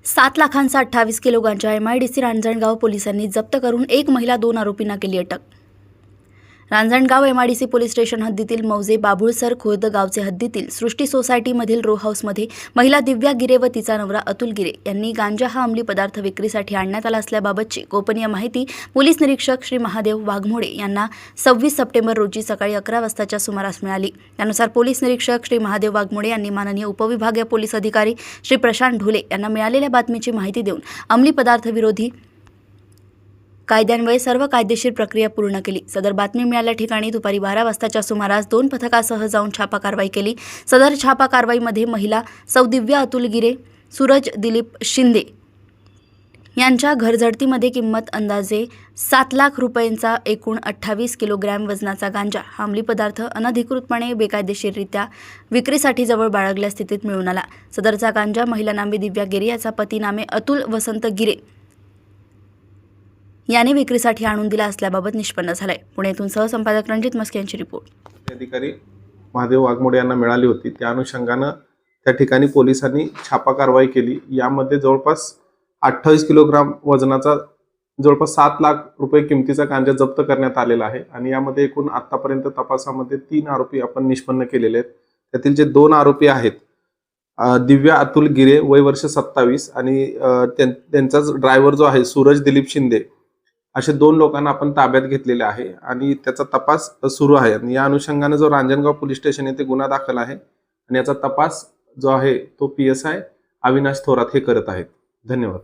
7 लाखांचा 28 किलो गांजा MIDC रांजणगाव पोलिसांनी जप्त करून एक महिला 2 आरोपींना केली अटक। रांजणगाव MIDC पोलीस स्टेशन हद्दीतील मौजे बाबुळसर खुर्द गावचे हद्दीतील सृष्टी सोसायटीमधील रो हाऊसमध्ये महिला दिव्या गिरे व तिचा नवरा अतुल गिरे यांनी गांजा हा अंमली पदार्थ विक्रीसाठी आणण्यात आला असल्याबाबतची गोपनीय माहिती पोलीस निरीक्षक श्री महादेव वाघमोडे यांना 26 सप्टेंबर रोजी सकाळी 11 वाजताच्या सुमारास मिळाली। त्यानुसार पोलीस निरीक्षक श्री महादेव वाघमोडे यांनी माननीय उपविभागीय पोलीस अधिकारी श्री प्रशांत ढोले यांना मिळालेल्या बातमीची माहिती देऊन अंमली पदार्थ विरोधी कायद्यान्वये सर्व कायदेशीर प्रक्रिया पूर्ण केली। सदर बातमी मिळाल्या ठिकाणी दुपारी 12 वाजताच्या सुमारास 2 पथकासह जाऊन छापा कारवाई केली। सदर छापा कारवाईमध्ये महिला सौ दिव्या अतुल गिरे, सूरज दिलीप शिंदे यांच्या घरझडतीमध्ये किंमत अंदाजे 7 लाख रुपयांचा एकूण 28 किलोग्रॅम वजनाचा गांजा हा अंमली पदार्थ अनधिकृतपणे बेकायदेशीररित्या विक्रीसाठी जवळ बाळगल्या स्थितीत मिळून आला। सदरचा गांजा महिला नामे दिव्या गिरे याचा पती नामे अतुल वसंत गिरे याने विक्रीसाठी आणून दिला असल्याबाबत निष्पन्न झालाय। पुण्यातून सहसंपादक रणजित मस्के यांची रिपोर्ट। अधिकारी महादेव वाघमोडे यांना मिळाली होती, त्या अनुषंगाने त्या ठिकाणी पोलिसांनी छापा कारवाई केली। यामध्ये जवळपास 28 किलोग्राम वजनाचा जवळपास 7 लाख रुपये किमतीचा गांजा जप्त करण्यात आलेला आहे आणि यामध्ये एकूण आतापर्यंत तपासामध्ये 3 आरोपी आपण निष्पन्न केलेले आहेत। त्यातील जे 2 आरोपी आहेत दिव्या अतुल गिरे वय वर्ष 27 आणि त्यांचाच ड्रायव्हर जो आहे सूरज दिलीप शिंदे असे 2 लोकांना आपण ताब्यात घेतलेले आहे आणि त्याचा तपास सुरू आहे। आणि या अनुषंगाने जो रांजणगाव पोलीस स्टेशन येथे गुन्हा दाखल आहे आणि याचा तपास जो आहे तो PSI अविनाश थोरात हे करत आहेत। धन्यवाद।